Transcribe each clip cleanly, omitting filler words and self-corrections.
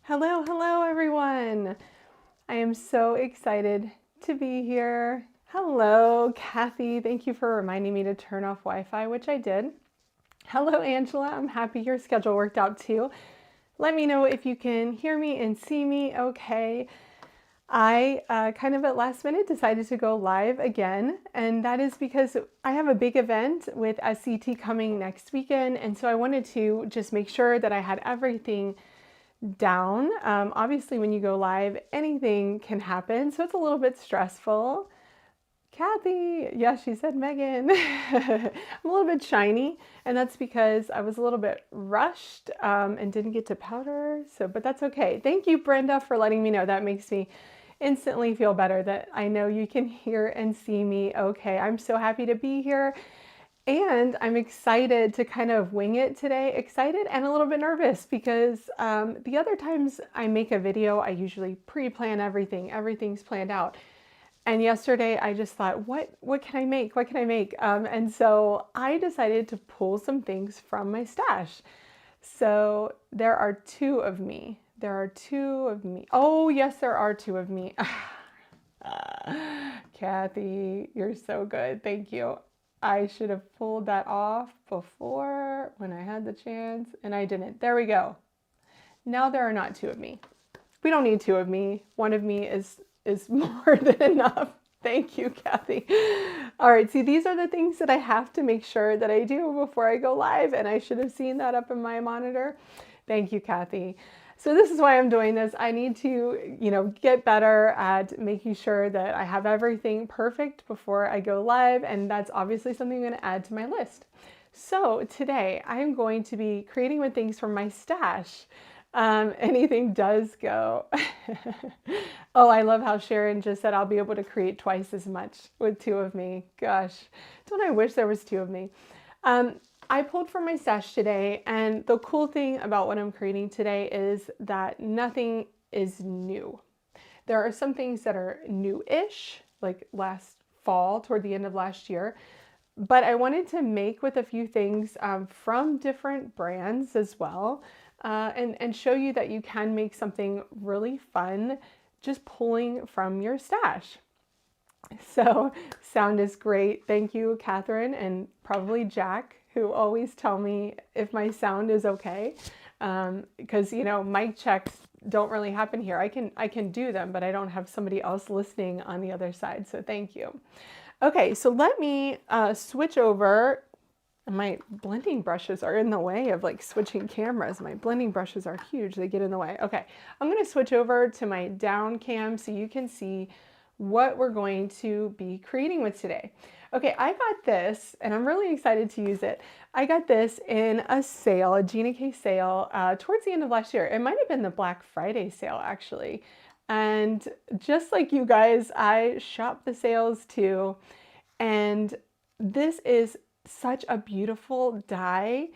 Hello, hello everyone. I am so excited to be here. Hello, Kathy. Thank you for reminding me to turn off Wi-Fi, which I did. Hello, Angela. I'm happy your schedule worked out too. Let me know if you can hear me and see me okay. I kind of at last minute decided to go live again, and that is because I have a big event with SCT coming next weekend, and so I wanted to just make sure that I had everything down. Obviously, when you go live, anything can happen, so it's a little bit stressful. Kathy, yeah, she said Megan. I'm a little bit shiny, and that's because I was a little bit rushed and didn't get to powder. But that's okay. Thank you, Brenda, for letting me know. That makes me instantly feel better that I know you can hear and see me okay. I'm so happy to be here. And I'm excited to kind of wing it today. Excited and a little bit nervous because the other times I make a video, I usually pre-plan everything. Everything's planned out. And yesterday I just thought, what can I make? What can I make? And so I decided to pull some things from my stash. So there are two of me. There are two of me. Oh, yes, there are two of me. Kathy, you're so good. Thank you. I should have pulled that off before when I had the chance, and I didn't. There we go. Now there are not two of me. We don't need two of me. One of me is more than enough. Thank you, Kathy. All right, see, these are the things that I have to make sure that I do before I go live, and I should have seen that up in my monitor. Thank you, Kathy. So this is why I'm doing this. I need to, get better at making sure that I have everything perfect before I go live, and that's obviously something I'm going to add to my list. So today I am going to be creating with things from my stash. Anything does go. Oh, I love how Sharon just said I'll be able to create twice as much with two of me. Gosh, don't I wish there was two of me? I pulled from my stash today, and the cool thing about what I'm creating today is that nothing is new. There are some things that are new-ish, like last fall, toward the end of last year, but I wanted to make with a few things from different brands as well, and show you that you can make something really fun just pulling from your stash. So sound is great. Thank you, Catherine, and probably Jack, who always tell me if my sound is okay. Because, mic checks don't really happen here. I can do them, but I don't have somebody else listening on the other side. So thank you. Okay, so let me switch over. My blending brushes are in the way of like switching cameras. My blending brushes are huge. They get in the way. Okay, I'm going to switch over to my down cam so you can see what we're going to be creating with today. Okay, I got this and I'm really excited to use it. I got this in a sale, a Gina K sale towards the end of last year. It might have been the Black Friday sale actually. And just like you guys, I shop the sales too. And this is such a beautiful die.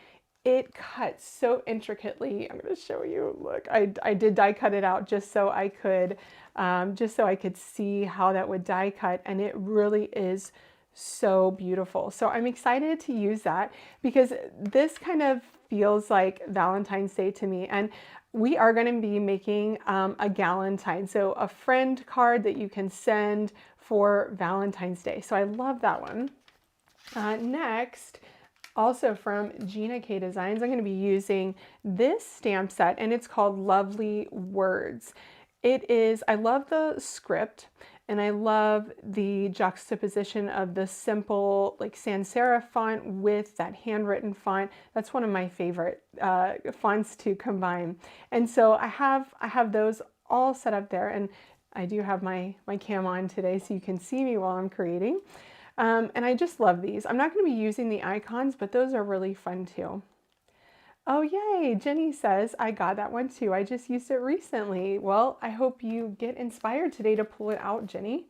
It cuts so intricately. I'm going to show you. Look, I did die cut it out just so I could see how that would die cut, and it really is so beautiful. So I'm excited to use that because this kind of feels like Valentine's Day to me, and we are going to be making a Galentine, so a friend card that you can send for Valentine's Day. So I love that one. Next, also from Gina K Designs, I'm going to be using this stamp set, and it's called Lovely Words. I love the script, and I love the juxtaposition of the simple like sans serif font with that handwritten font. That's one of my favorite fonts to combine. And so I have those all set up there, and I do have my cam on today so you can see me while I'm creating. And I just love these. I'm not going to be using the icons, but those are really fun too. Oh, yay. Jenny says, I got that one too. I just used it recently. Well, I hope you get inspired today to pull it out, Jenny.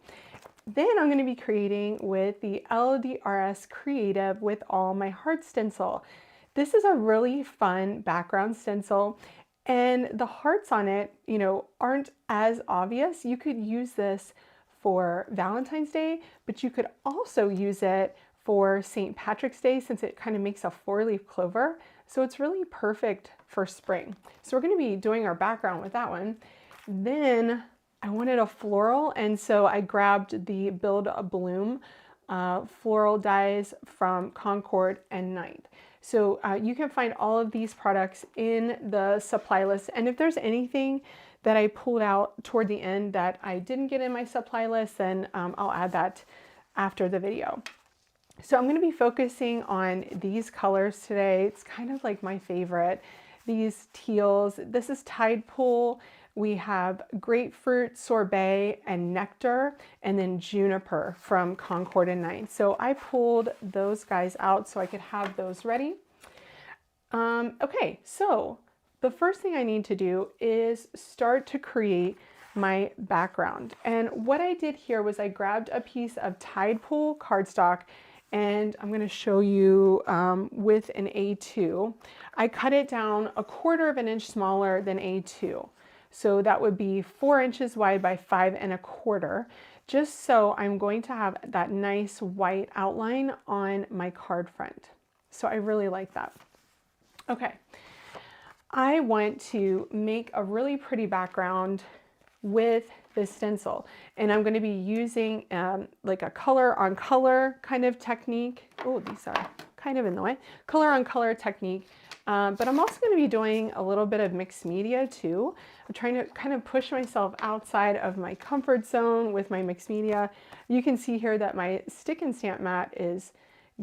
Then I'm going to be creating with the LDRS Creative with All My Heart stencil. This is a really fun background stencil, and the hearts on it, aren't as obvious. You could use this for Valentine's Day, but you could also use it for St. Patrick's Day since it kind of makes a 4-leaf clover. So it's really perfect for spring. So we're going to be doing our background with that one. Then I wanted a floral, and so I grabbed the Build a Bloom floral dies from Concord and Night. So you can find all of these products in the supply list. And if there's anything that I pulled out toward the end that I didn't get in my supply list, then I'll add that after the video. So I'm going to be focusing on these colors today. It's kind of like my favorite, these teals. This is Tide Pool. We have grapefruit, sorbet, and nectar, and then juniper from Concord and Night. So I pulled those guys out so I could have those ready. Okay, so the first thing I need to do is start to create my background. And what I did here was I grabbed a piece of Tide Pool cardstock, and I'm going to show you with an A2. I cut it down 1/4 inch smaller than A2. So that would be 4 inches wide by 5 1/4, just so I'm going to have that nice white outline on my card front. So I really like that. Okay, I want to make a really pretty background with this stencil, and I'm going to be using like a color on color kind of technique. Oh, these are kind of in the way. Color on color technique. But I'm also going to be doing a little bit of mixed media too. I'm trying to kind of push myself outside of my comfort zone with my mixed media. You can see here that my stick and stamp mat is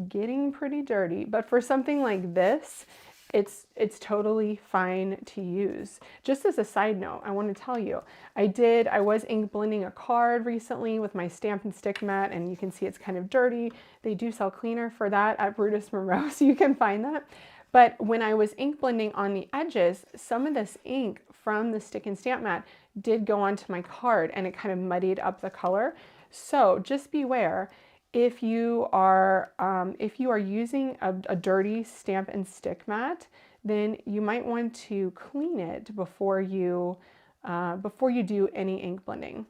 getting pretty dirty, but for something like this, it's totally fine to use. Just as a side note, I want to tell you, I was ink blending a card recently with my stamp and stick mat, and you can see it's kind of dirty. They do sell cleaner for that at Brutus Monroe, so you can find that. But when I was ink blending on the edges, some of this ink from the stick and stamp mat did go onto my card, and it kind of muddied up the color. So just beware, if you are using a dirty stamp and stick mat, then you might want to clean it before you do any ink blending.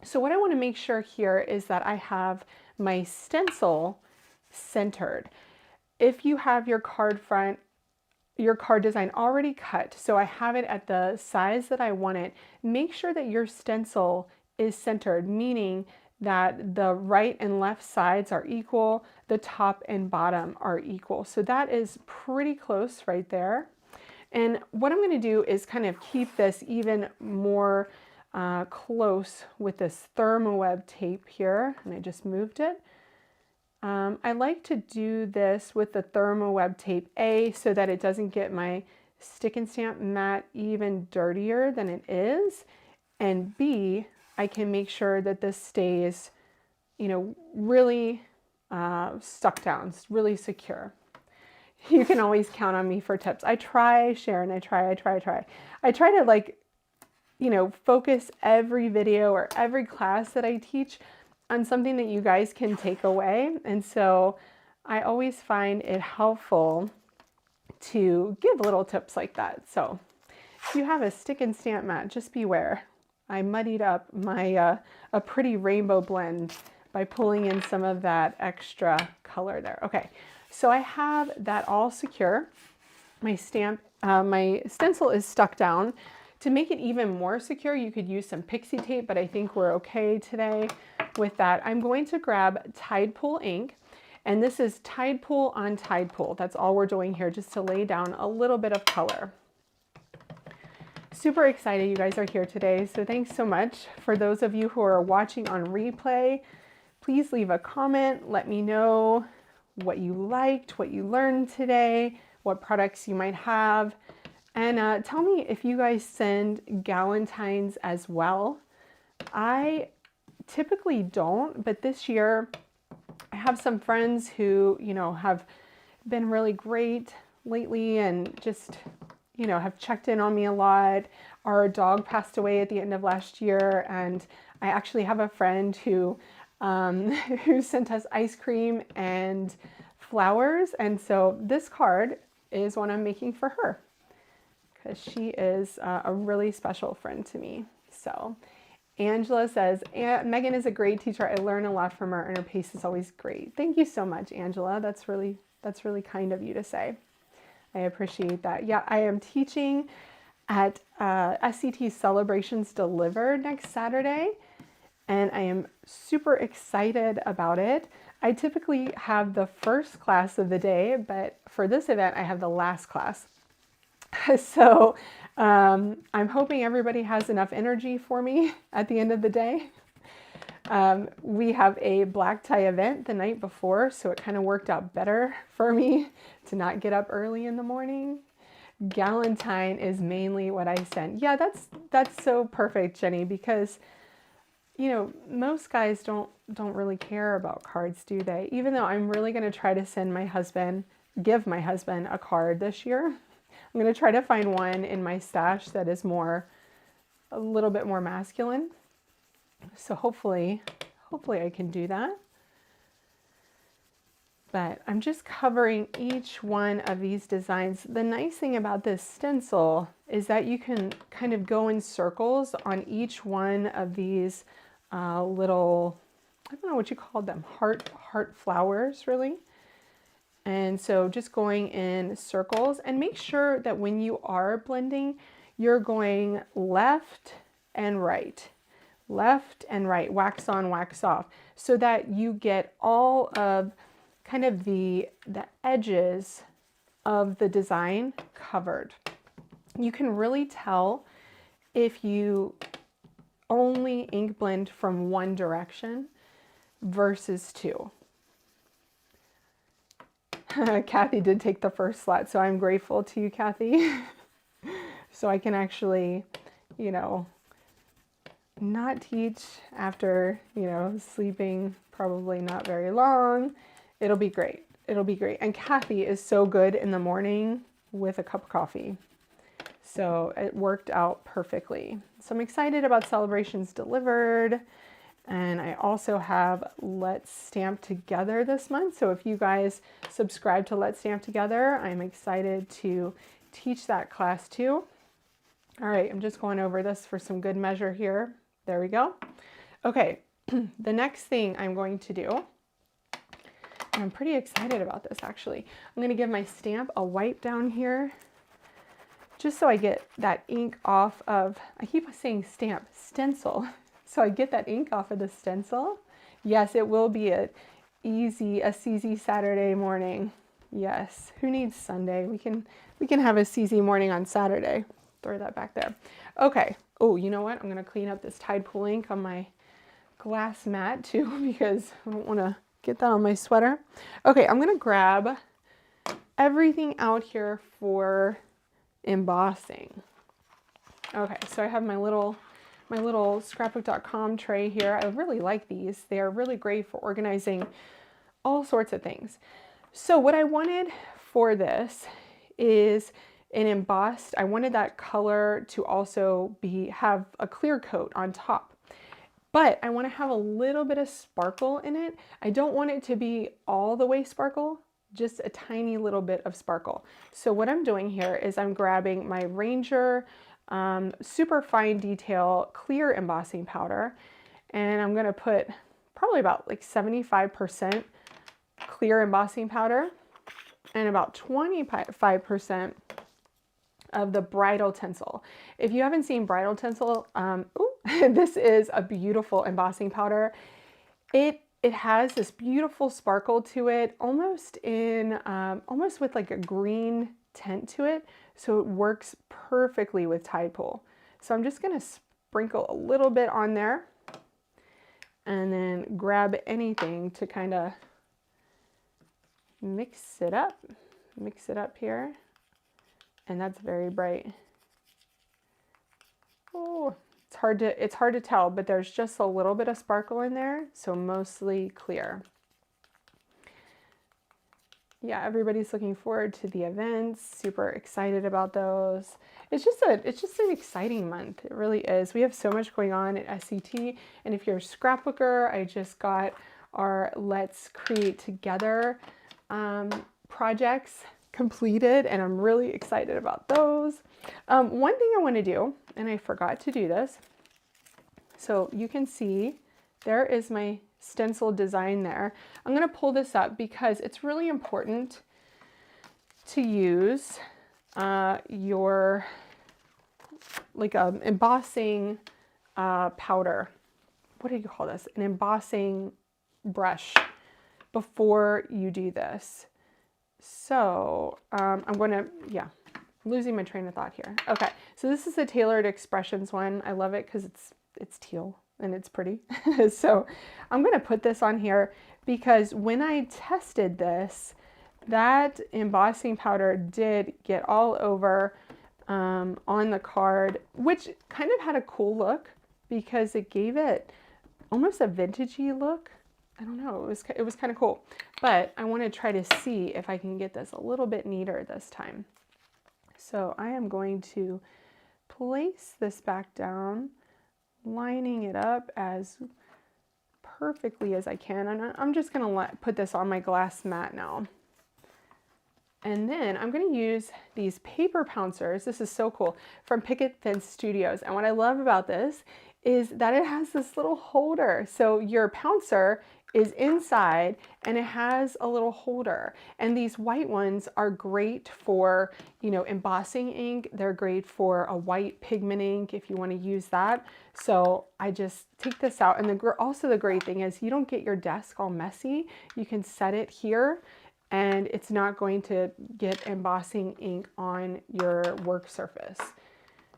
So what I want to make sure here is that I have my stencil centered. If you have your card design already cut, so I have it at the size that I want it, make sure that your stencil is centered, meaning that the right and left sides are equal, the top and bottom are equal. So that is pretty close right there. And what I'm going to do is kind of keep this even more close with this Thermoweb tape here, and I just moved it. I like to do this with the Thermoweb tape A so that it doesn't get my stick and stamp mat even dirtier than it is, and B, I can make sure that this stays, really stuck down, really secure. You can always count on me for tips. I try, Sharon, I try. I try to focus every video or every class that I teach on something that you guys can take away. And so I always find it helpful to give little tips like that. So if you have a stick and stamp mat, just beware. I muddied up my a pretty rainbow blend by pulling in some of that extra color there. Okay, so I have that all secure. My stencil is stuck down. To make it even more secure, you could use some pixie tape, but I think we're okay today with that. I'm going to grab Tide Pool ink, and this is Tide Pool on Tide Pool. That's all we're doing here, just to lay down a little bit of color. Super excited you guys are here today, so thanks so much. For those of you who are watching on replay, please leave a comment. Let me know what you liked, what you learned today, what products you might have. And tell me if you guys send Galentines as well. I typically don't, but this year I have some friends who, have been really great lately and just, have checked in on me a lot. Our dog passed away at the end of last year, and I actually have a friend who sent us ice cream and flowers. And so this card is one I'm making for her, because she is a really special friend to me. So Angela says, Meghann is a great teacher. I learn a lot from her, and her pace is always great. Thank you so much, Angela. That's really kind of you to say. I appreciate that. Yeah, I am teaching at SCT Celebrations Delivered next Saturday, and I am super excited about it. I typically have the first class of the day, but for this event, I have the last class. So I'm hoping everybody has enough energy for me at the end of the day. We have a black tie event the night before, so it kind of worked out better for me to not get up early in the morning. Galentine is mainly what I send. Yeah, that's so perfect, Jenny, because you know, most guys don't really care about cards, do they? Even though I'm really going to try to give my husband a card this year. I'm going to try to find one in my stash that is a little bit more masculine. So hopefully I can do that. But I'm just covering each one of these designs. The nice thing about this stencil is that you can kind of go in circles on each one of these little, I don't know what you call them, heart flowers, really. And so just going in circles, and make sure that when you are blending, you're going left and right, wax on, wax off, so that you get all of kind of the edges of the design covered. You can really tell if you only ink blend from one direction versus two. Kathy did take the first slot, so I'm grateful to you, Kathy. So I can actually, you know, not teach after, you know, sleeping probably not very long. It'll be great. It'll be great. And Kathy is so good in the morning with a cup of coffee. So it worked out perfectly. So I'm excited about Celebrations Delivered. And I also have Let's Stamp Together this month. So if you guys subscribe to Let's Stamp Together, I'm excited to teach that class too. All right, I'm just going over this for some good measure here. There we go. Okay, the next thing I'm going to do, and I'm pretty excited about this actually. I'm going to give my stamp a wipe down here, just so I get that ink off of, I keep saying stamp, stencil. So I get that ink off of the stencil. Yes, it will be a CZ Saturday morning. Yes, who needs Sunday? We can have a CZ morning on Saturday. Throw that back there. Okay. Oh, you know what? I'm gonna clean up this Tide Pool ink on my glass mat too, because I don't want to get that on my sweater. Okay, I'm gonna grab everything out here for embossing. Okay, so I have my little scrapbook.com tray here. I really like these. They are really great for organizing all sorts of things. So what I wanted for this is an embossed, I wanted that color to also have a clear coat on top, but I want to have a little bit of sparkle in it. I don't want it to be all the way sparkle, just a tiny little bit of sparkle. So what I'm doing here is I'm grabbing my Ranger super fine detail clear embossing powder, and I'm going to put probably about like 75% clear embossing powder and about 25% of the bridal tinsel. If you haven't seen bridal tinsel, this is a beautiful embossing powder. It has this beautiful sparkle to it, almost with like a green tint to it. So it works perfectly with Tide Pool. So I'm just going to sprinkle a little bit on there and then grab anything to kind of mix it up here. And that's very bright. Oh, it's hard to tell, but there's just a little bit of sparkle in there, so mostly clear. Yeah, everybody's looking forward to the events, super excited about those. It's just an exciting month. It really is. We have so much going on at SCT, and if you're a scrapbooker, I just got our Let's Create Together projects completed, and I'm really excited about those. One thing I want to do, and I forgot to do this, so you can see there is my stencil design there. I'm going to pull this up because it's really important to use your like embossing powder. What do you call this? An embossing brush before you do this. So I'm going to, yeah, I'm losing my train of thought here. Okay, so this is a Tailored Expressions one. I love it because it's teal and it's pretty. So I'm going to put this on here because when I tested this, that embossing powder did get all over on the card, which kind of had a cool look because it gave it almost a vintagey look. I don't know, it was kind of cool, but I want to try to see if I can get this a little bit neater this time. So I am going to place this back down, lining it up as perfectly as I can, and I'm just going to put this on my glass mat now. And then I'm going to use these paper pouncers. This is so cool, from Picket Fence Studios. And what I love about this is that it has this little holder. So your pouncer is inside and it has a little holder. And these white ones are great for, you know, embossing ink. They're great for a white pigment ink if you want to use that. So I just take this out. And also the great thing is you don't get your desk all messy. You can set it here and it's not going to get embossing ink on your work surface.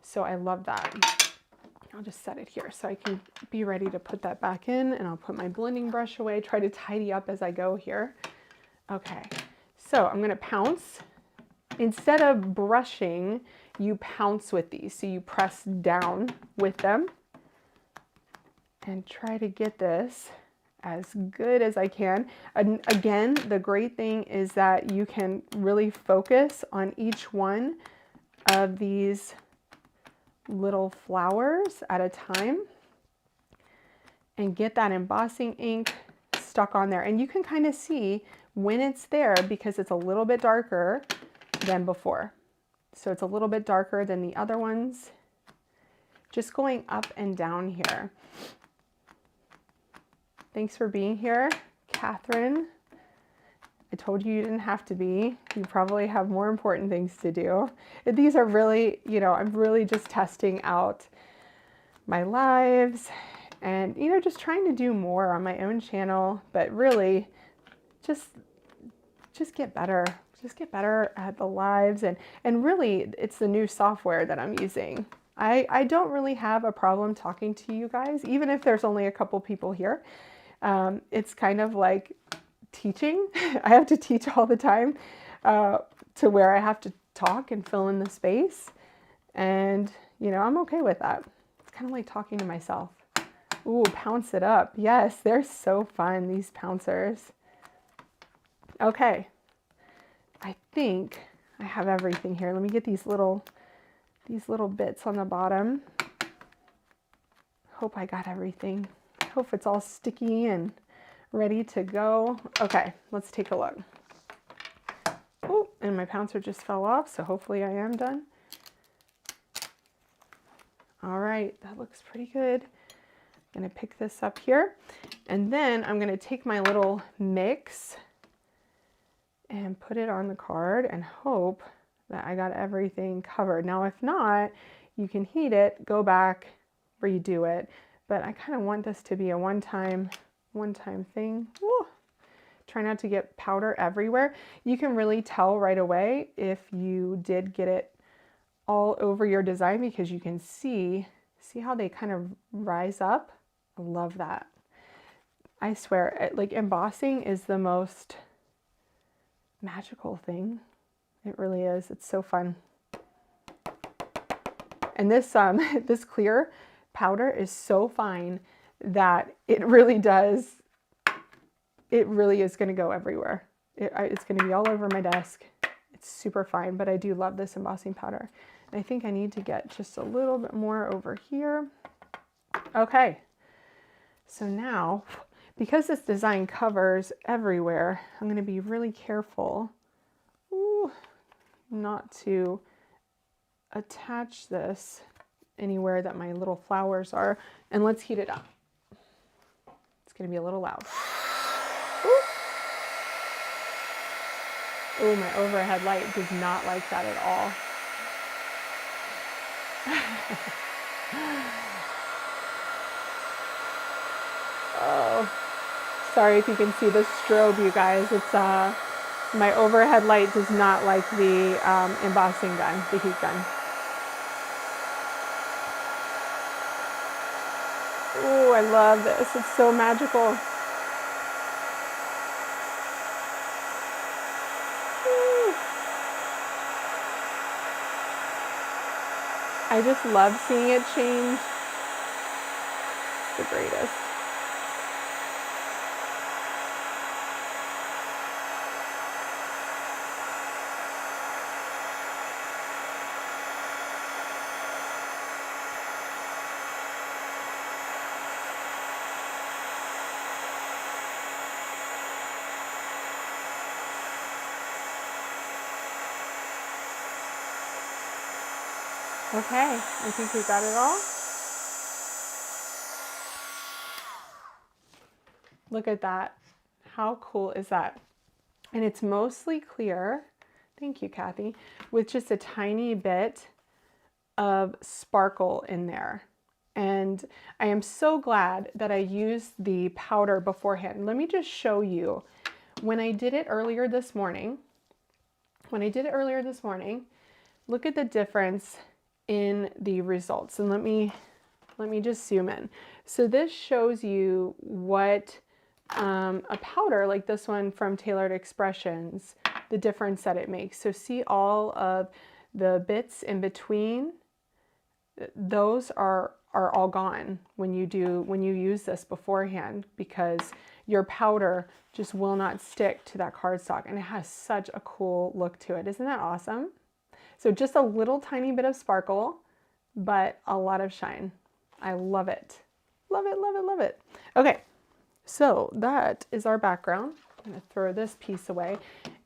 So I love that. I'll just set it here so I can be ready to put that back in, and I'll put my blending brush away, try to tidy up as I go here. Okay, so I'm gonna pounce. Instead of brushing, you pounce with these. So you press down with them and try to get this as good as I can. And again, the great thing is that you can really focus on each one of these little flowers at a time and get that embossing ink stuck on there. And you can kind of see when it's there because it's a little bit darker than before. So it's a little bit darker than the other ones. Just going up and down here. Thanks for being here, Catherine. I told you didn't have to be. You probably have more important things to do. These are really, you know, I'm really just testing out my lives and, you know, just trying to do more on my own channel, but really just get better. Just get better at the lives. And really, it's the new software that I'm using. I don't really have a problem talking to you guys, even if there's only a couple people here. It's kind of like teaching. I have to teach all the time to where I have to talk and fill in the space. And, you know, I'm okay with that. It's kind of like talking to myself. Ooh, pounce it up. Yes, they're so fun, these pouncers. Okay. I think I have everything here. Let me get these little bits on the bottom. Hope I got everything. Hope it's all sticky and ready to go. Okay, let's take a look. Oh, and my pouncer just fell off, so hopefully I am done. All right, that looks pretty good. I'm gonna pick this up here, and then I'm gonna take my little mix and put it on the card and hope that I got everything covered. Now, if not, you can heat it, go back, redo it, but I kind of want this to be a one-time thing. Woo. Try not to get powder everywhere. You can really tell right away if you did get it all over your design because you can see how they kind of rise up. I love that. I swear, like embossing is the most magical thing. It really is. It's so fun. And this this clear powder is so fine that it really is going to go everywhere. It's going to be all over my desk. It's super fine, but I do love this embossing powder. And I think I need to get just a little bit more over here. Okay, so now, because this design covers everywhere, I'm going to be really careful not to attach this anywhere that my little flowers are. And let's heat it up. It's going to be a little loud. Ooh. Oh, my overhead light does not like that at all. Oh, sorry if you can see the strobe, you guys. It's my overhead light does not like the embossing gun, the heat gun. Oh, I love this. It's so magical. I just love seeing it change. It's the greatest. Okay, I think we got it all. Look at that. How cool is that? And it's mostly clear, thank you, Kathy, with just a tiny bit of sparkle in there. And I am so glad that I used the powder beforehand. Let me just show you. When I did it earlier this morning, look at the difference in the results. And let me just zoom in. So this shows you what a powder like this one from Tailored Expressions, the difference that it makes. So see all of the bits in between, those are all gone when you use this beforehand, because your powder just will not stick to that cardstock, and it has such a cool look to it. Isn't that awesome? So just a little tiny bit of sparkle, but a lot of shine. I love it. Love it, love it, love it. Okay, so that is our background. I'm gonna throw this piece away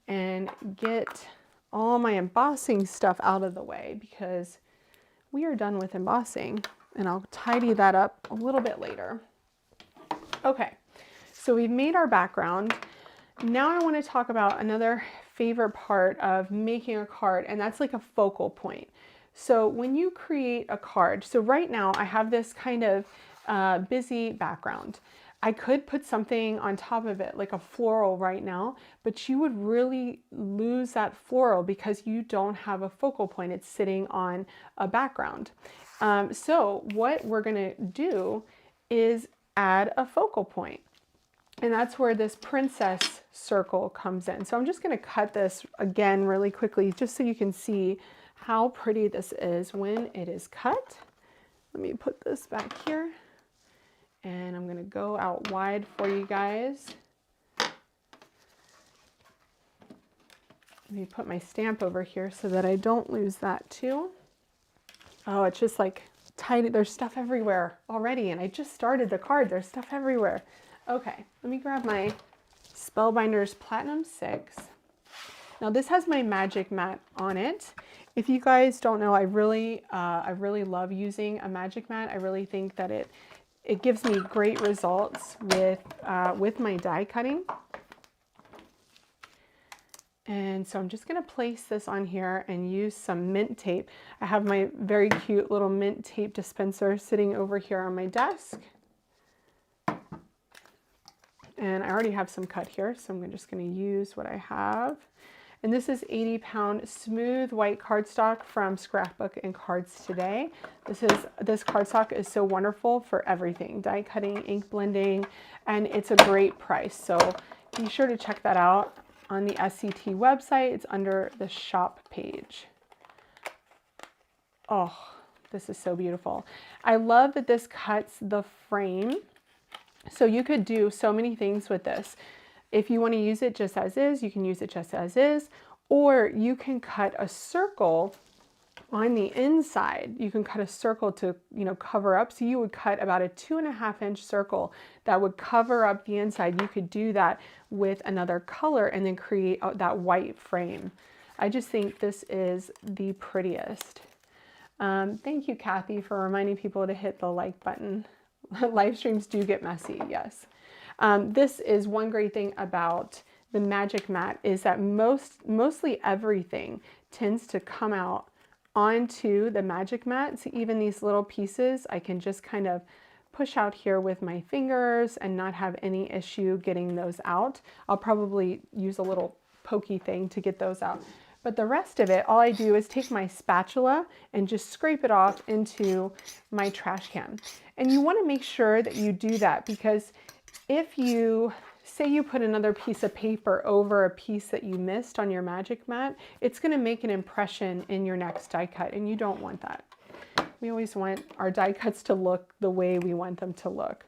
and get all my embossing stuff out of the way, because we are done with embossing, and I'll tidy that up a little bit later. Okay, so we've made our background. Now I want to talk about another favorite part of making a card, and that's like a focal point. So when you create a card, so right now I have this kind of busy background. I could put something on top of it, like a floral right now, but you would really lose that floral because you don't have a focal point. It's sitting on a background. So what we're gonna do is add a focal point. And that's where this princess circle comes in. So I'm just gonna cut this again really quickly, just so you can see how pretty this is when it is cut. Let me put this back here. And I'm gonna go out wide for you guys. Let me put my stamp over here so that I don't lose that too. Oh, it's just like tidy. There's stuff everywhere already, and I just started the card. There's stuff everywhere. Okay, let me grab my Spellbinders Platinum 6. Now this has my magic mat on it. If you guys don't know, I really love using a magic mat. I really think that it gives me great results with my die cutting. And so I'm just gonna place this on here and use some mint tape. I have my very cute little mint tape dispenser sitting over here on my desk. And I already have some cut here, so I'm just gonna use what I have. And this is 80-pound smooth white cardstock from Scrapbook and Cards Today. This cardstock is so wonderful for everything, die cutting, ink blending, and it's a great price. So be sure to check that out on the SCT website. It's under the shop page. Oh, this is so beautiful. I love that this cuts the frame. So you could do so many things with this. If you want to use it just as is, you can use it just as is, or you can cut a circle on the inside. You can cut a circle to, cover up. So you would cut about a 2.5-inch circle that would cover up the inside. You could do that with another color and then create that white frame. I just think this is the prettiest. Thank you, Kathy, for reminding people to hit the like button. Live streams do get messy, yes. This is one great thing about the magic mat is that mostly everything tends to come out onto the magic mat. So even these little pieces, I can just kind of push out here with my fingers and not have any issue getting those out. I'll probably use a little pokey thing to get those out. But the rest of it, all I do is take my spatula and just scrape it off into my trash can. And you want to make sure that you do that, because if you say you put another piece of paper over a piece that you missed on your magic mat, it's going to make an impression in your next die cut, and you don't want that. We always want our die cuts to look the way we want them to look.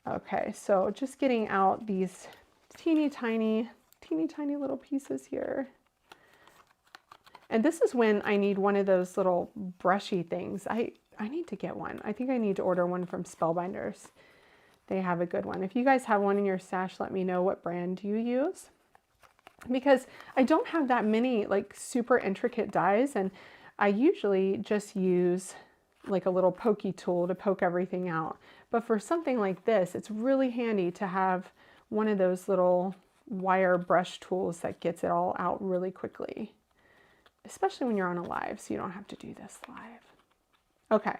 Okay, so just getting out these teeny tiny little pieces here. And this is when I need one of those little brushy things. I need to get one. I think I need to order one from Spellbinders. They have a good one. If you guys have one in your stash, let me know what brand you use. Because I don't have that many like super intricate dies, and I usually just use like a little pokey tool to poke everything out. But for something like this, it's really handy to have one of those little wire brush tools that gets it all out really quickly, especially when you're on a live, so you don't have to do this live. Okay,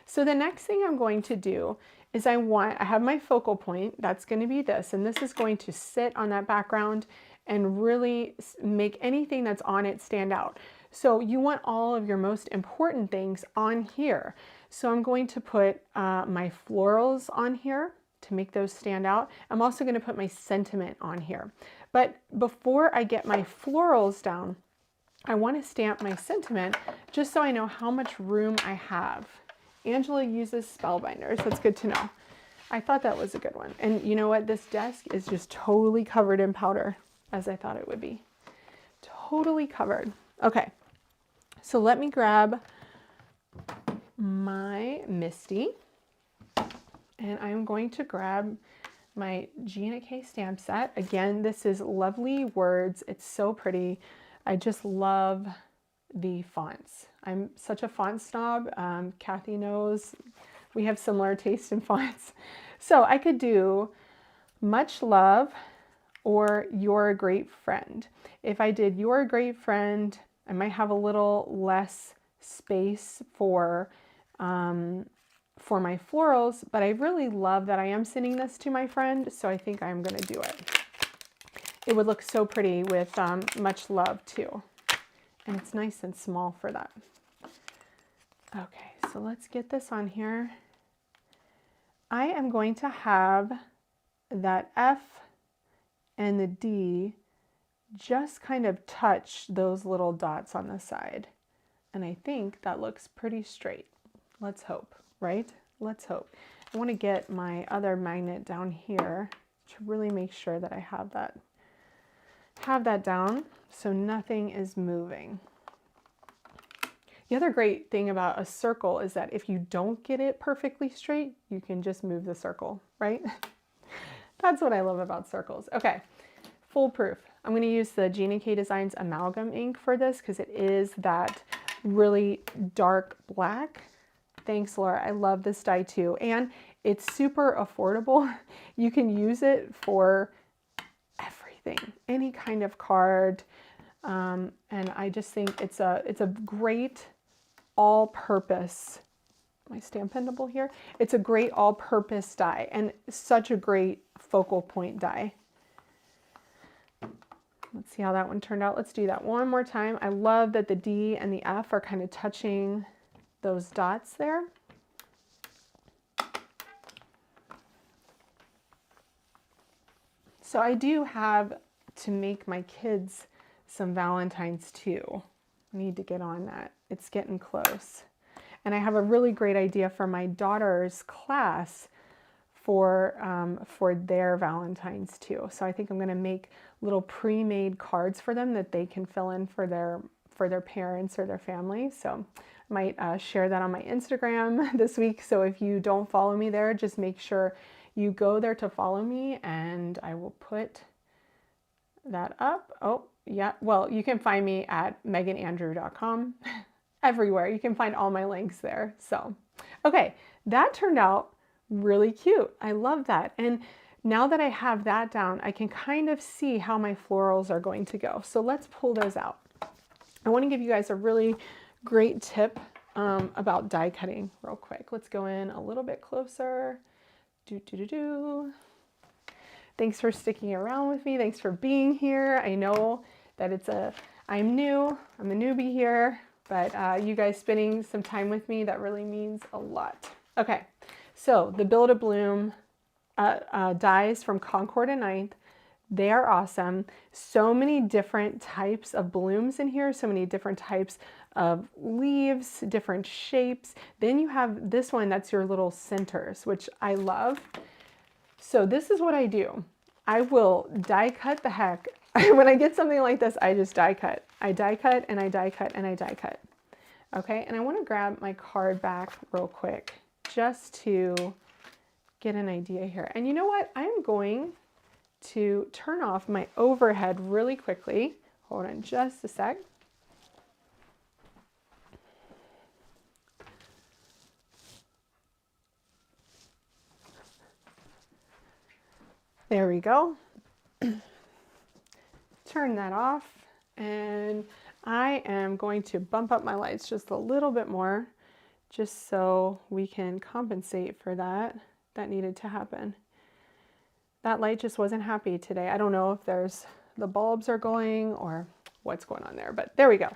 so the next thing I'm going to do is I have my focal point, that's going to be this, and this is going to sit on that background and really make anything that's on it stand out. So you want all of your most important things on here. So I'm going to put my florals on here to make those stand out. I'm also going to put my sentiment on here. But before I get my florals down, I want to stamp my sentiment just so I know how much room I have. Angela uses Spellbinders. That's good to know. I thought that was a good one. And you know what? This desk is just totally covered in powder, as I thought it would be. Totally covered. Okay, so let me grab my Misty, and I'm going to grab my Gina K stamp set. Again, this is Lovely Words. It's so pretty. I just love the fonts. I'm such a font snob. Kathy knows we have similar taste in fonts. So I could do Much Love or You're a Great Friend. If I did You're a Great Friend, I might have a little less space for my florals, but I really love that I am sending this to my friend, so I think I'm going to do it. It would look so pretty with Much Love too. And it's nice and small for that. Okay, so let's get this on here. I am going to have that F and the D just kind of touch those little dots on the side. And I think that looks pretty straight. Let's hope, right? Let's hope. I want to get my other magnet down here to really make sure that I have that down so nothing is moving. The other great thing about a circle is that if you don't get it perfectly straight, you can just move the circle, right? That's what I love about circles. Okay, foolproof. I'm going to use the Gina K Designs amalgam ink for this because it is that really dark black. Thanks, Laura. I love this die too. And it's super affordable. You can use it for everything, any kind of card. And I just think it's a great all-purpose, my Stampendable here. It's a great all-purpose die and such a great focal point die. Let's see how that one turned out. Let's do that one more time. I love that the D and the F are kind of touching those dots there. So I do have to make my kids some Valentines too. I need to get on that. It's getting close. And I have a really great idea for my daughter's class for their Valentines too. So I think I'm going to make little pre-made cards for them that they can fill in for their parents or their family. So I might share that on my Instagram this week. So if you don't follow me there, just make sure you go there to follow me, and I will put that up. Oh, yeah. Well, you can find me at meghannandrew.com. Everywhere. You can find all my links there. So, okay, that turned out really cute. I love that. And Now that I have that down, I can kind of see how my florals are going to go. So let's pull those out. I want to give you guys a really great tip about die cutting real quick. Let's go in a little bit closer. Thanks for sticking around with me. Thanks for being here. I know that I'm new, I'm a newbie here, but you guys spending some time with me, that really means a lot. Okay, so the Build a Bloom dies from Concord and 9th. They are awesome. So many different types of blooms in here, so many different types of leaves, different shapes. Then you have this one that's your little centers, which I love. So this is what I do. I will die cut the heck. When I get something like this, I just die cut. I die cut and I die cut and I die cut. Okay, and I want to grab my card back real quick just to get an idea here. And you know what? I'm going to turn off my overhead really quickly. Hold on just a sec. There we go. Turn that off, and I am going to bump up my lights just a little bit more just so we can compensate for that. That needed to happen. That light just wasn't happy today. I don't know if the bulbs are going or what's going on there, but there we go.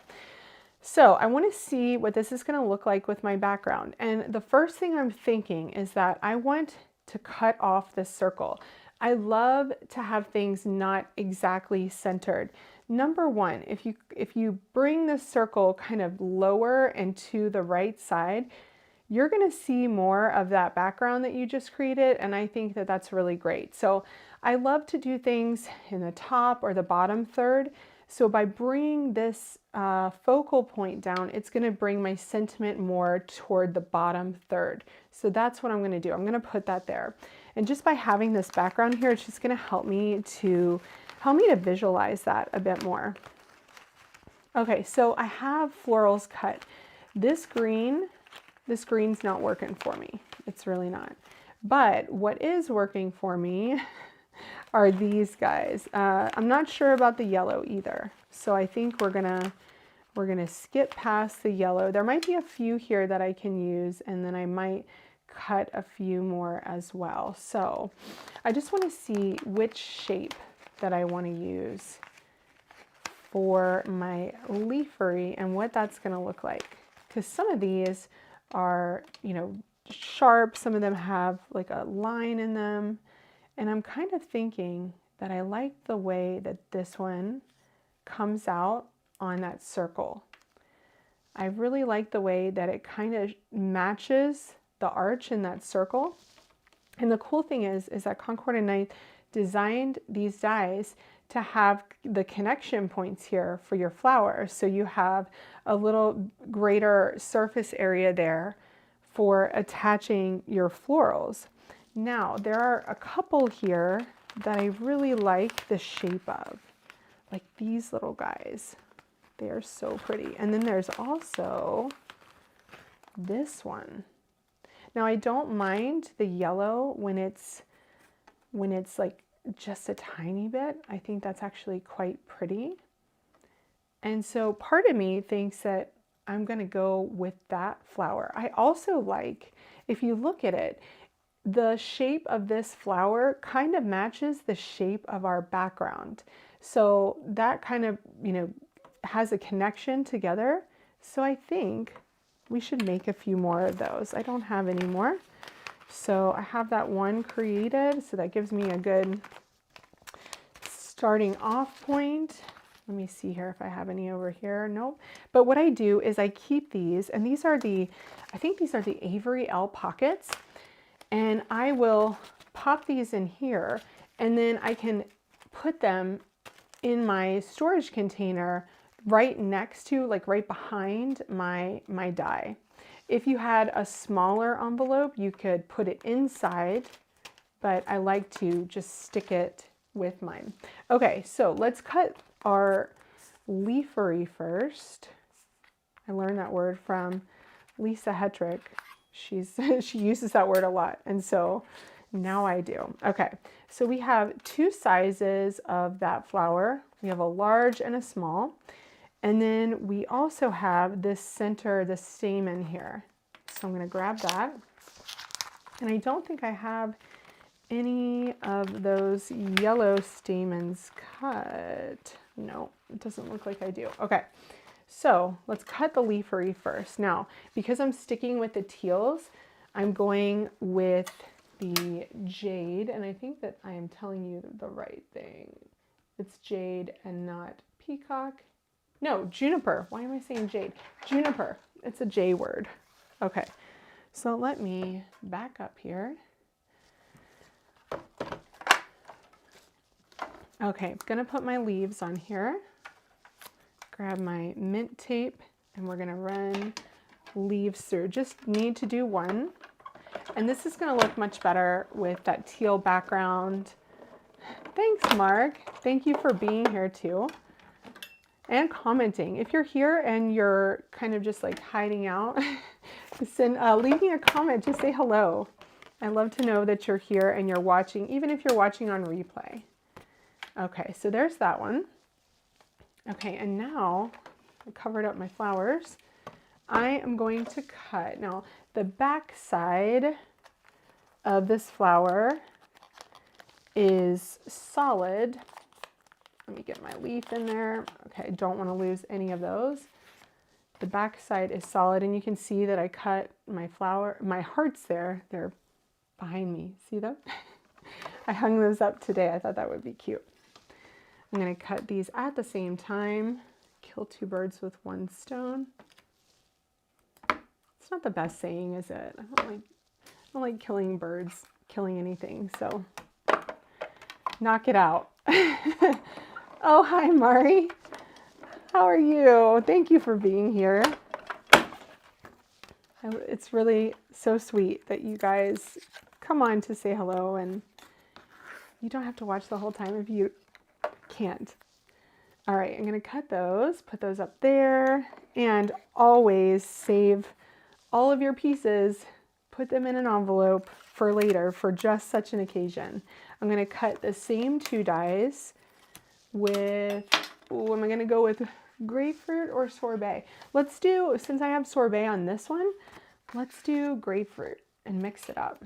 So I want to see what this is going to look like with my background. And the first thing I'm thinking is that I want to cut off this circle. I love to have things not exactly centered. Number one, if you bring the circle kind of lower and to the right side, you're going to see more of that background that you just created, and I think that that's really great. So I love to do things in the top or the bottom third. So by bringing this focal point down, it's going to bring my sentiment more toward the bottom third. So that's what I'm going to do. I'm going to put that there. And just by having this background here, it's just going to help me to visualize that a bit more. Okay, so I have florals cut. This green's not working for me. It's really not. But what is working for me are these guys. I'm not sure about the yellow either. So I think we're gonna skip past the yellow. There might be a few here that I can use, and then I might cut a few more as well. So I just want to see which shape that I want to use for my leafery and what that's going to look like. Because some of these are, you know, sharp. Some of them have like a line in them. And I'm kind of thinking that I like the way that this one comes out on that circle. I really like the way that it kind of matches the arch in that circle. And the cool thing is that Concord and 9th designed these dies to have the connection points here for your flowers. So you have a little greater surface area there for attaching your florals. Now, there are a couple here that I really like the shape of, like these little guys. They are so pretty. And then there's also this one. Now, I don't mind the yellow when it's like just a tiny bit. I think that's actually quite pretty. And so part of me thinks that I'm going to go with that flower. I also like, if you look at it, the shape of this flower kind of matches the shape of our background. So that kind of, you know, has a connection together. So I think we should make a few more of those. I don't have any more. So I have that one created. So that gives me a good starting off point. Let me see here if I have any over here. Nope. But what I do is I keep these, and these are I think these are the Avery L pockets. And I will pop these in here, and then I can put them in my storage container right next to, like right behind my die. If you had a smaller envelope, you could put it inside, but I like to just stick it with mine. Okay, so let's cut our leafery first. I learned that word from Lisa Hetrick. She uses that word a lot, and so Now I do. Okay, so we have two sizes of that flower. We have a large and a small. And then we also have this center, the stamen here. So I'm going to grab that. And I don't think I have any of those yellow stamens cut. No, it doesn't look like I do. Okay, so let's cut the leafery first. Now, because I'm sticking with the teals, I'm going with the jade, and I think that I am telling you the right thing. It's jade and not peacock. No, juniper. Why am I saying jade? Juniper. It's a J word. Okay, so let me back up here. Okay, I'm gonna put my leaves on here. Grab my mint tape, and we're gonna run leaves through. Just need to do one. And this is gonna look much better with that teal background. Thanks, Mark. Thank you for being here too. And commenting. If you're here and you're kind of just like hiding out, leave me a comment, just say hello. I love to know that you're here and you're watching, even if you're watching on replay. Okay, so there's that one. Okay, and now I covered up my flowers. I am going to cut. Now, the back side of this flower is solid. Let me get my leaf in there. Okay, I don't want to lose any of those. The back side is solid, and you can see that I cut my flower, my hearts there. They're behind me. See them? I hung those up today. I thought that would be cute. I'm going to cut these at the same time. Kill two birds with one stone. It's not the best saying, is it? I don't like killing birds, killing anything, so knock it out. Oh, hi, Mari. How are you? Thank you for being here. It's really so sweet that you guys come on to say hello, and you don't have to watch the whole time if you can't. All right, I'm going to cut those, put those up there, and always save all of your pieces, put them in an envelope for later for just such an occasion. I'm going to cut the same two dies with, am I going to go with grapefruit or sorbet? Let's do, since I have sorbet on this one, let's do grapefruit and mix it up.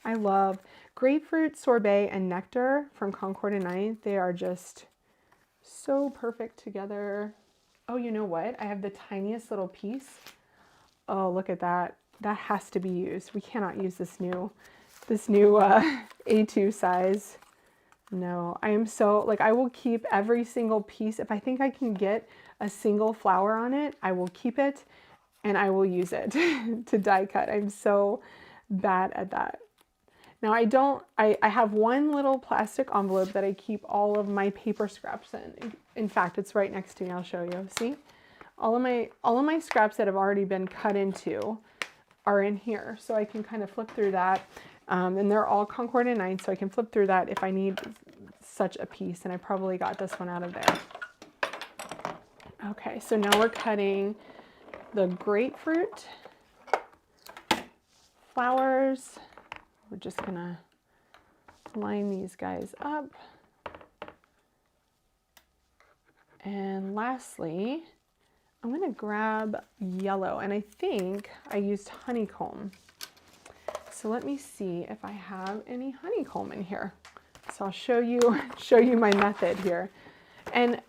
I love grapefruit, sorbet, and nectar from Concord and 9th. They are just so perfect together. Oh, you know what? I have the tiniest little piece. Oh, look at that. That has to be used. We cannot use this new A2 size. No, I am so, like, I will keep every single piece. If I think I can get a single flower on it, I will keep it and I will use it to die cut. I'm so bad at that. Now I have one little plastic envelope that I keep all of my paper scraps in. In fact, it's right next to me. I'll show you. See? All of my scraps that have already been cut into are in here. So I can kind of flip through that. And they're all Concord and 9th, so I can flip through that if I need such a piece. And I probably got this one out of there. Okay, so now we're cutting the grapefruit flowers. We're just gonna line these guys up. And lastly, I'm gonna grab yellow, and I think I used honeycomb. So let me see if I have any honeycomb in here. So I'll show you my method here. And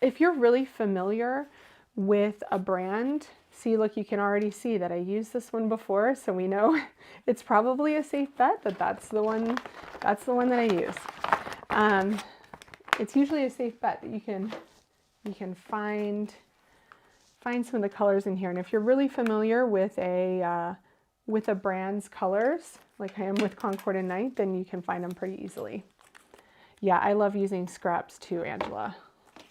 if you're really familiar with a brand, see, look, you can already see that I used this one before, so we know it's probably a safe bet that that's the one that I use. It's usually a safe bet that you can find some of the colors in here. And if you're really familiar with a brand's colors, like I am with Concord and 9th, then you can find them pretty easily. Yeah, I love using scraps too, Angela.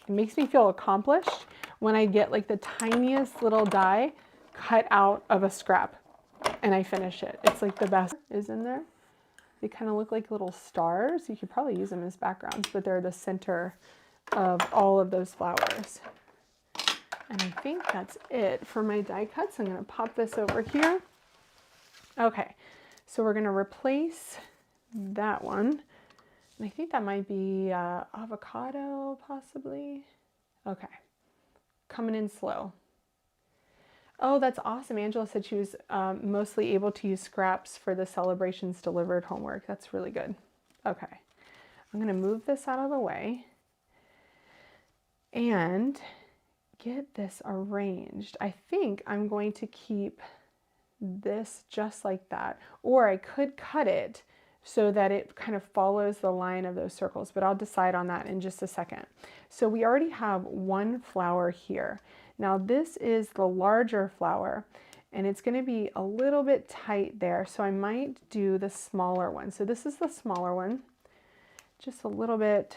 It makes me feel accomplished when I get like the tiniest little die cut out of a scrap and I finish it. It's like the best is in there. They kind of look like little stars. You could probably use them as backgrounds, but they're the center of all of those flowers. And I think that's it for my die cuts. I'm going to pop this over here. Okay, So we're going to replace that one. And I think that might be avocado, possibly. Okay. Coming in slow. Oh, that's awesome. Angela said she was mostly able to use scraps for the celebrations delivered homework. That's really good. Okay. I'm going to move this out of the way and get this arranged. I think I'm going to keep this just like that, or I could cut it so that it kind of follows the line of those circles, but I'll decide on that in just a second. So we already have one flower here. Now this is the larger flower and it's going to be a little bit tight there, so I might do the smaller one. So this is the smaller one, just a little bit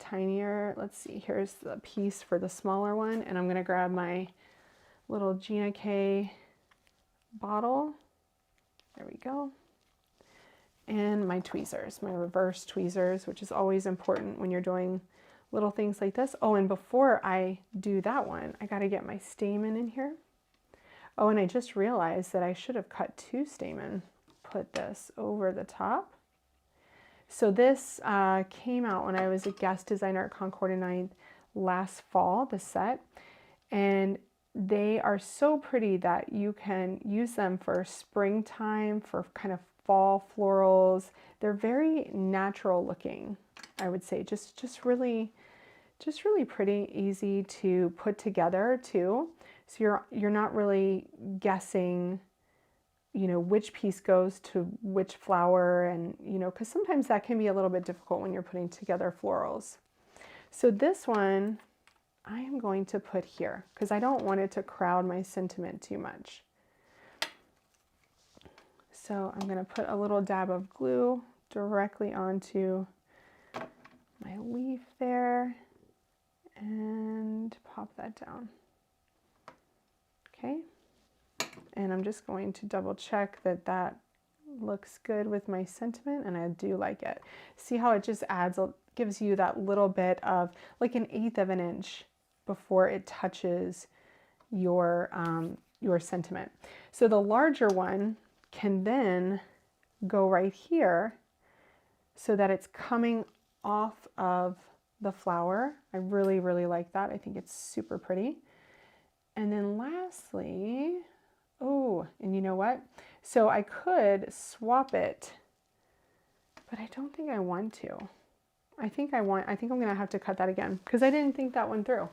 tinier. Let's see, here's the piece for the smaller one, and I'm going to grab my little Gina K bottle. There we go. And my tweezers, my reverse tweezers, which is always important when you're doing little things like this. Oh, and before I do that one, I got to get my stamen in here. Oh, and I just realized that I should have cut 2 stamen. Put this over the top. So this came out when I was a guest designer at Concord and 9th last fall, the set. And they are so pretty that you can use them for springtime, for kind of fall florals. They're very natural looking, I would say. Just really pretty, easy to put together too. So you're not really guessing, you know, which piece goes to which flower, and you know, because sometimes that can be a little bit difficult when you're putting together florals. So this one I am going to put here because I don't want it to crowd my sentiment too much. So I'm going to put a little dab of glue directly onto my leaf there and pop that down. Okay. And I'm just going to double check that that looks good with my sentiment, and I do like it. See how it just gives you that little bit of like 1/8 of an inch before it touches your sentiment. So the larger one can then go right here so that it's coming off of the flower. I really like that. I think it's super pretty. And then lastly, oh, and you know what? So I could swap it, but I don't think I want to. I think I'm gonna have to cut that again because I didn't think that one through.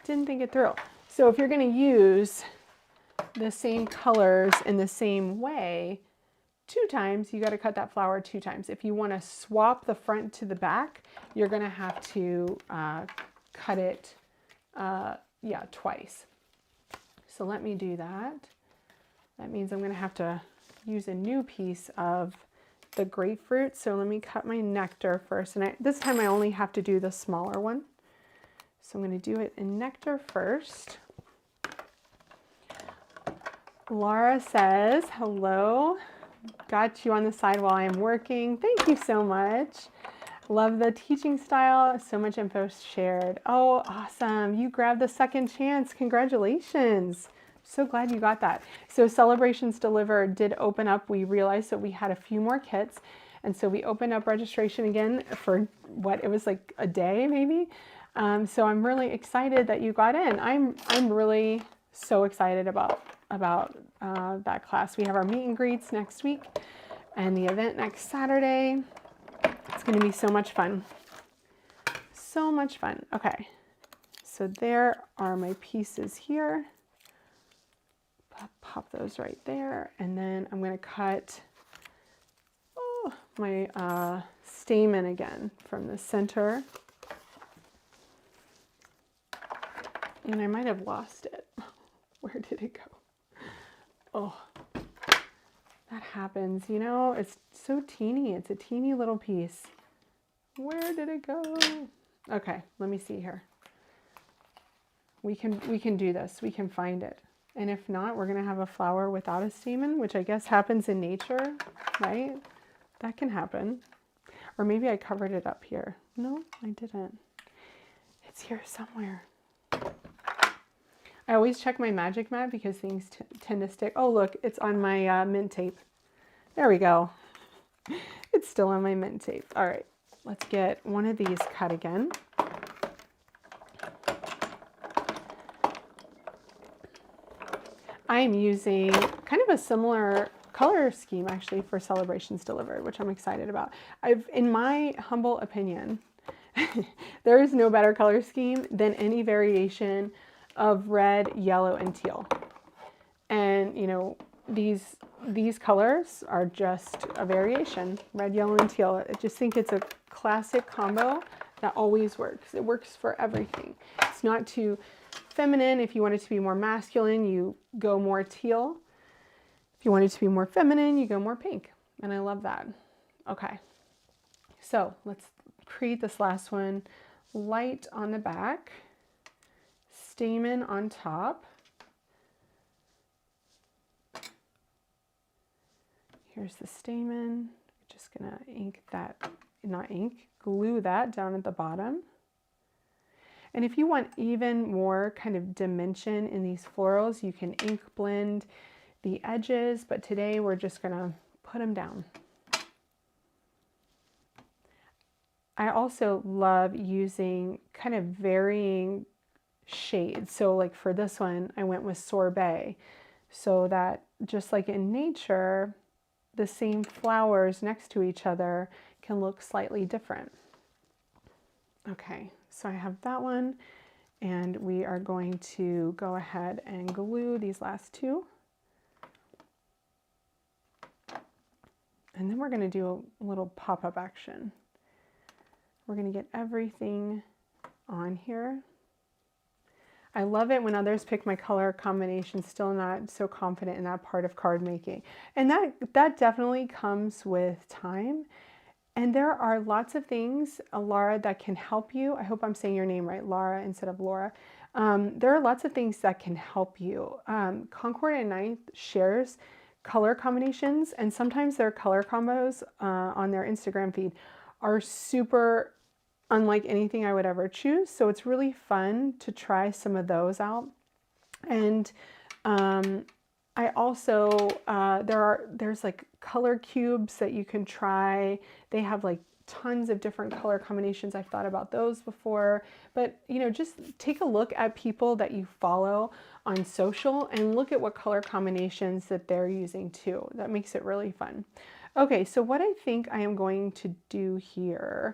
Didn't think it through. So if you're gonna use the same colors in the same way 2 times, you got to cut that flower 2 times. If you want to swap the front to the back, you're going to have to cut it twice. So let me do that. That means I'm going to have to use a new piece of the grapefruit. So let me cut my nectar first, and this time I only have to do the smaller one. So I'm going to do it in nectar first. Laura says, hello, got you on the side while I'm working. Thank you so much. Love the teaching style. So much info shared. Oh, awesome. You grabbed the second chance. Congratulations. So glad you got that. So Celebrations Delivered did open up. We realized that we had a few more kits. And so we opened up registration again for what, it was like a day maybe. So I'm really excited that you got in. I'm really so excited about that class. We have our meet and greets next week and the event next Saturday. It's going to be so much fun. So much fun. Okay, so there are my pieces here. Pop those right there, and then I'm going to cut my stamen again from the center. And I might have lost it. Where did it go? Oh, that happens, you know, it's so teeny. It's a teeny little piece. Where did it go? Okay, let me see here. We can do this. We can find it. And if not, we're going to have a flower without a stamen, which I guess happens in nature, right? That can happen. Or maybe I covered it up here. No, I didn't. It's here somewhere. I always check my magic mat because things tend to stick. Oh, look, it's on my mint tape. There we go. It's still on my mint tape. All right, let's get one of these cut again. I'm using kind of a similar color scheme actually for Celebrations Delivered, which I'm excited about. In my humble opinion, there is no better color scheme than any variation of red, yellow, and teal. And you know, these colors are just a variation, red, yellow, and teal. I just think it's a classic combo that always works. It works for everything. It's not too feminine. If you want it to be more masculine, you go more teal. If you want it to be more feminine, you go more pink. And I love that. Okay, so let's create this last one. Light on the back, stamen on top. Here's the stamen. Just gonna ink that, not ink, glue that down at the bottom. And if you want even more kind of dimension in these florals, you can ink blend the edges, but today we're just gonna put them down. I also love using kind of varying shades. So like for this one, I went with sorbet, so that just like in nature, the same flowers next to each other can look slightly different. Okay, so I have that one, and we are going to go ahead and glue these last two. And then we're going to do a little pop-up action. We're going to get everything on here. I love it when others pick my color combination, still not so confident in that part of card making. And that definitely comes with time. And there are lots of things, Laura, that can help you. I hope I'm saying your name right, Laura instead of Laura. There are lots of things that can help you. Concord and Ninth shares color combinations, and sometimes their color combos on their Instagram feed are super unlike anything I would ever choose. So it's really fun to try some of those out. And I also, there's like color cubes that you can try. They have like tons of different color combinations. I've thought about those before, but you know, just take a look at people that you follow on social and look at what color combinations that they're using too. That makes it really fun. Okay, so what I think I am going to do here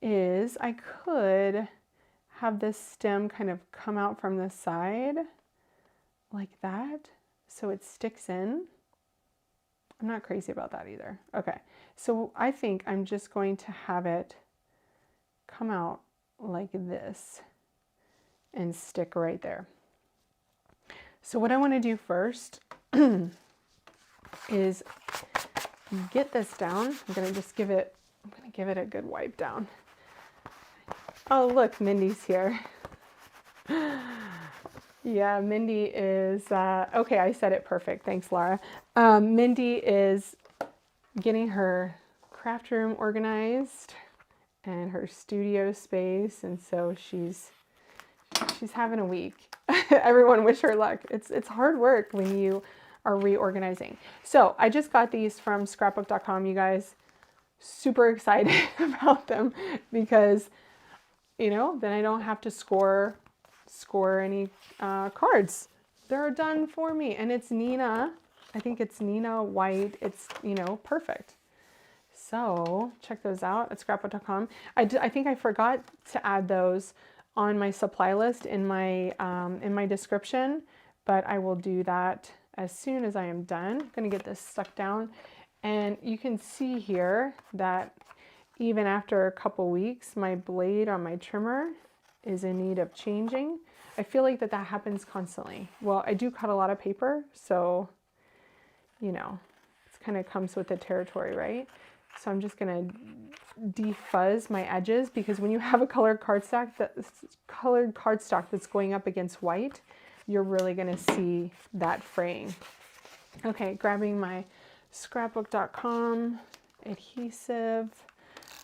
is I could have this stem kind of come out from the side like that, so it sticks in. I'm not crazy about that either. Okay, so I think I'm just going to have it come out like this and stick right there. So what I want to do first is get this down. I'm going to give it a good wipe down. Oh, look, Mindy's here. Yeah, Mindy is, okay, I said it perfect. Thanks, Laura. Mindy is getting her craft room organized and her studio space, and so she's having a week. Everyone wish her luck. It's hard work when you are reorganizing. So I just got these from scrapbook.com, you guys. Super excited about them because, you know, then I don't have to score any cards. They're done for me, and it's Nina. I think it's Nina White. It's, you know, perfect. So check those out at scrapbook.com. I think I forgot to add those on my supply list in my description, but I will do that as soon as I am done. I'm gonna get this stuck down, and you can see here that even after a couple weeks, my blade on my trimmer is in need of changing. I feel like that happens constantly. Well, I do cut a lot of paper, so, you know, it kind of comes with the territory, right? So I'm just gonna defuzz my edges, because when you have a colored cardstock that's going up against white, you're really gonna see that fraying. Okay, grabbing my scrapbook.com adhesive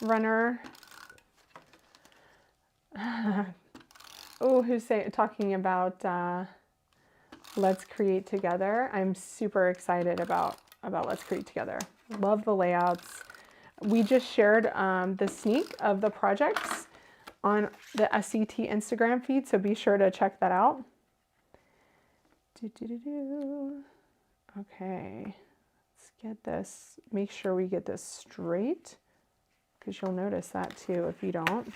runner. Oh, who's talking about let's create together? I'm super excited about about Let's Create Together. Love the layouts. We just shared the sneak of the projects on the SCT Instagram feed, so be sure to check that out. Okay, let's get this, make sure we get this straight, because you'll notice that too if you don't.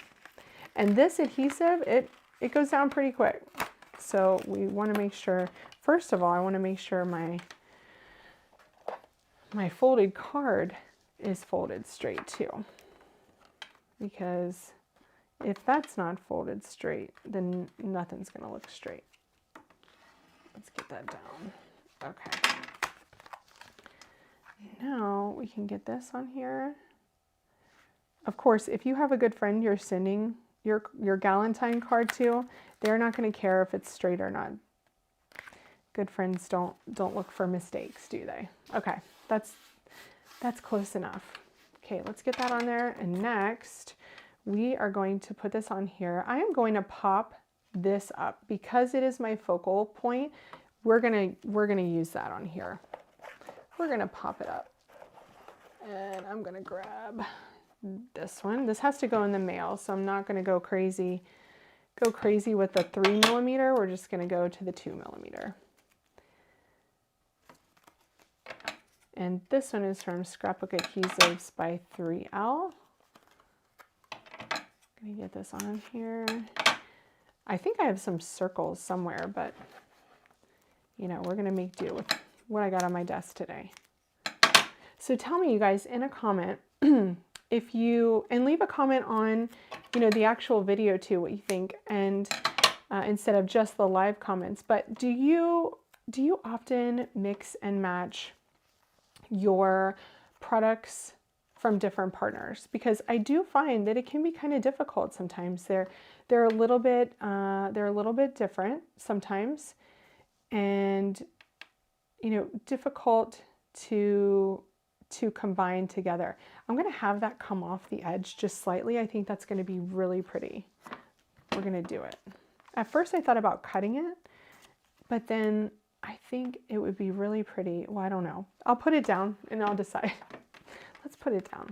And this adhesive, it goes down pretty quick. So we want to make sure, first of all, I want to make sure my folded card is folded straight too. Because if that's not folded straight, then nothing's going to look straight. Let's get that down. Okay. Now we can get this on here. Of course, if you have a good friend you're sending your Galentine card to, they're not going to care if it's straight or not. Good friends don't look for mistakes, do they? Okay, that's close enough. Okay, let's get that on there. And next, we are going to put this on here. I am going to pop this up because it is my focal point. We're gonna use that on here. We're gonna pop it up, and I'm gonna grab this one. This has to go in the mail, so I'm not gonna go crazy with the 3mm. We're just gonna go to the 2mm. And this one is from Scrapbook Adhesives by 3L. Gonna get this on here. I think I have some circles somewhere, but you know, we're gonna make do with what I got on my desk today. So tell me, you guys, in a comment, if you, and leave a comment on, you know, the actual video too, what you think, and instead of just the live comments. But do you often mix and match your products from different partners? Because I do find that it can be kind of difficult sometimes. They're a little bit different sometimes, and you know, difficult to combine together. I'm going to have that come off the edge just slightly. I think that's going to be really pretty. We're going to do it. At first I thought about cutting it, but then I think it would be really pretty. Well, I don't know. I'll put it down and I'll decide. Let's put it down.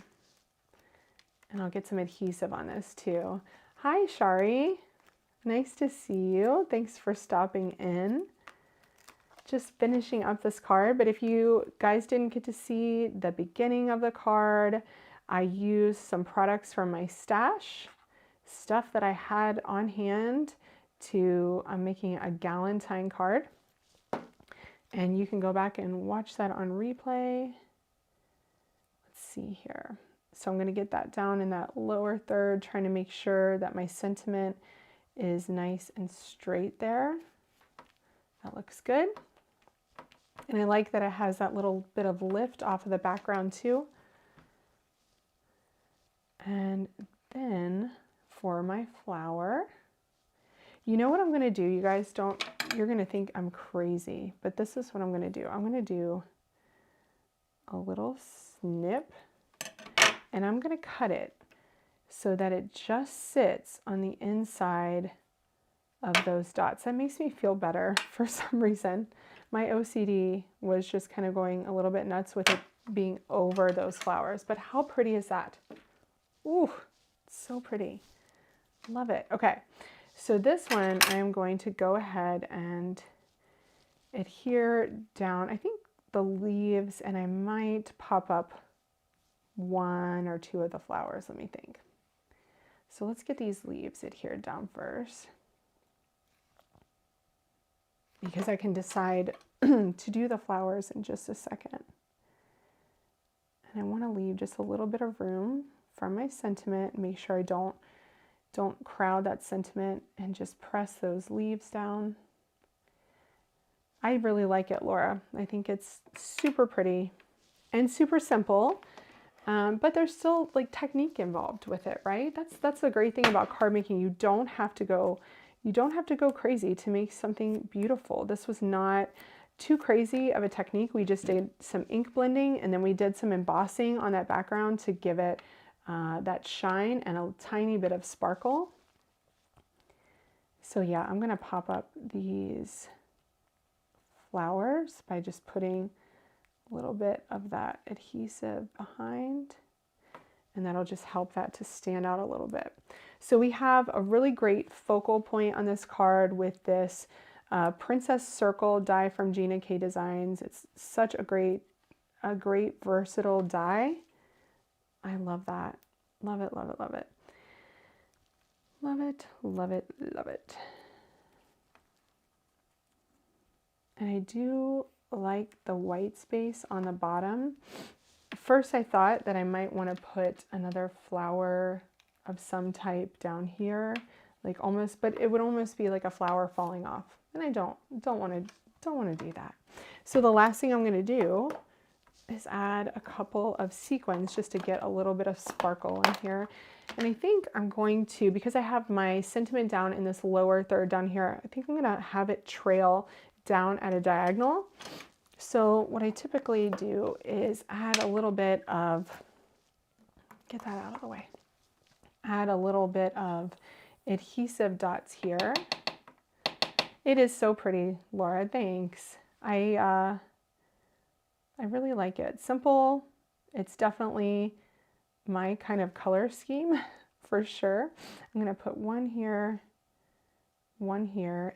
And I'll get some adhesive on this too. Hi, Shari. Nice to see you. Thanks for stopping in. Just finishing up this card, but if you guys didn't get to see the beginning of the card, I used some products from my stash, stuff that I had on hand I'm making a Galentine card. And you can go back and watch that on replay. Let's see here. So I'm going to get that down in that lower third, trying to make sure that my sentiment is nice and straight there. That looks good. And I like that it has that little bit of lift off of the background too. And then for my flower, you know what I'm going to do? You guys you're going to think I'm crazy, but this is what I'm going to do. I'm going to do a little snip, and I'm going to cut it so that it just sits on the inside of those dots. That makes me feel better for some reason. My OCD was just kind of going a little bit nuts with it being over those flowers, but how pretty is that? Ooh, so pretty. Love it. Okay, so this one I am going to go ahead and adhere down, I think the leaves, and I might pop up one or two of the flowers. Let me think. So let's get these leaves adhered down first, because I can decide to do the flowers in just a second. And I want to leave just a little bit of room from my sentiment and make sure I don't crowd that sentiment, and just press those leaves down. I really like it, Laura. I think it's super pretty and super simple, but there's still like technique involved with it, right? That's the great thing about card making. You don't have to go crazy to make something beautiful. This was not too crazy of a technique. We just did some ink blending, and then we did some embossing on that background to give it that shine and a tiny bit of sparkle. So yeah, I'm gonna pop up these flowers by just putting a little bit of that adhesive behind, and that'll just help that to stand out a little bit. So we have a really great focal point on this card with this Princess Circle die from Gina K Designs. It's such a great versatile die. I love that. Love it, love it, love it. Love it, love it, love it. And I do like the white space on the bottom. First, I thought that I might want to put another flower of some type down here, like almost, but it would almost be like a flower falling off. And I don't want to do that. So the last thing I'm going to do is add a couple of sequins just to get a little bit of sparkle in here. And I think I'm going to, because I have my sentiment down in this lower third down here, I think I'm going to have it trail down at a diagonal. So what I typically do is add a little bit of, get that out of the way, add a little bit of adhesive dots here. It is so pretty, Laura, thanks. I really like it. Simple, it's definitely my kind of color scheme for sure. I'm gonna put one here,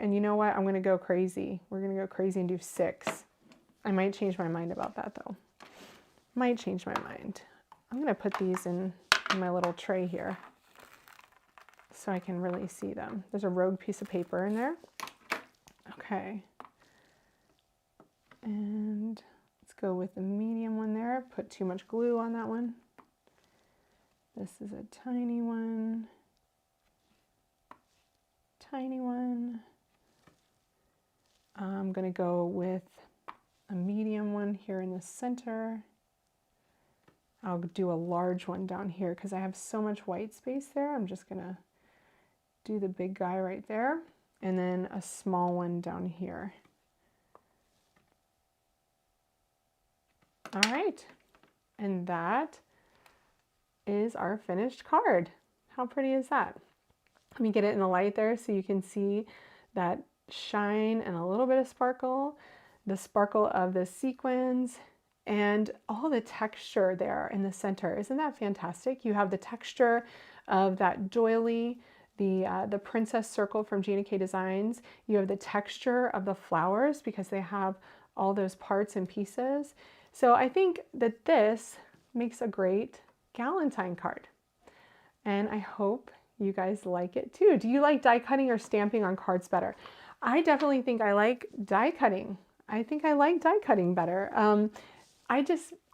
and you know what? I'm gonna go crazy. We're gonna go crazy and do 6. I might change my mind about that though. Might change my mind. I'm gonna put these in my little tray here so I can really see them. There's a rogue piece of paper in there. Okay. And let's go with the medium one there. Put too much glue on that one. This is a tiny one. Tiny one. I'm gonna go with a medium one here in the center. I'll do a large one down here because I have so much white space there. I'm just gonna do the big guy right there, and then a small one down here. All right, and that is our finished card. How pretty is that? Let me get it in the light there so you can see that shine and a little bit of sparkle, the sparkle of the sequins, and all the texture there in the center. Isn't that fantastic? You have the texture of that doily, the Princess Circle from Gina K Designs. You have the texture of the flowers because they have all those parts and pieces. So I think that this makes a great Galentine card. And I hope you guys like it too. Do you like die cutting or stamping on cards better? I definitely think I like die cutting. I think I like die cutting better.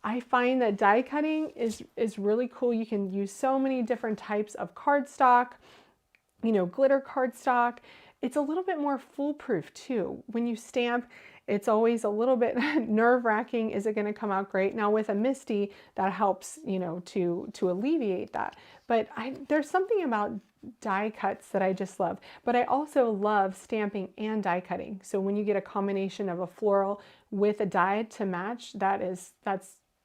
I find that die cutting is really cool. You can use so many different types of cardstock, you know, glitter cardstock. It's a little bit more foolproof too. When you stamp, it's always a little bit nerve-wracking. Is it going to come out great? Now with a MISTI, that helps, you know, to alleviate that. But there's something about die cuts that I just love. But I also love stamping and die cutting. So when you get a combination of a floral with a die to match, that's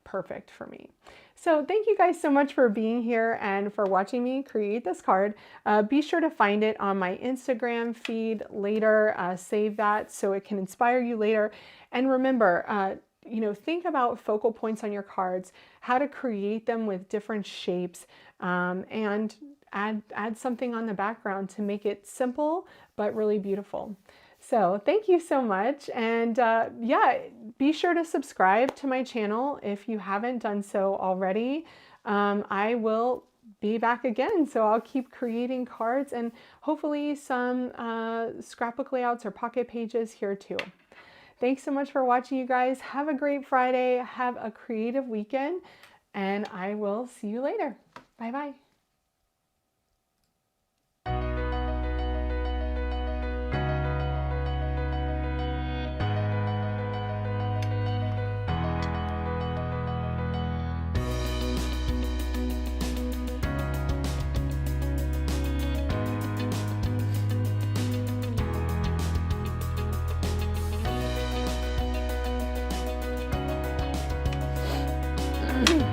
perfect for me. So thank you guys so much for being here and for watching me create this card. Be sure to find it on my Instagram feed later. Save that so it can inspire you later. And remember, you know, think about focal points on your cards, how to create them with different shapes, and add something on the background to make it simple but really beautiful. So thank you so much, and yeah, be sure to subscribe to my channel if you haven't done so already. I will be back again, so I'll keep creating cards and hopefully some scrapbook layouts or pocket pages here too. Thanks so much for watching, you guys. Have a great Friday, have a creative weekend, and I will see you later. Bye-bye. Mm-hmm.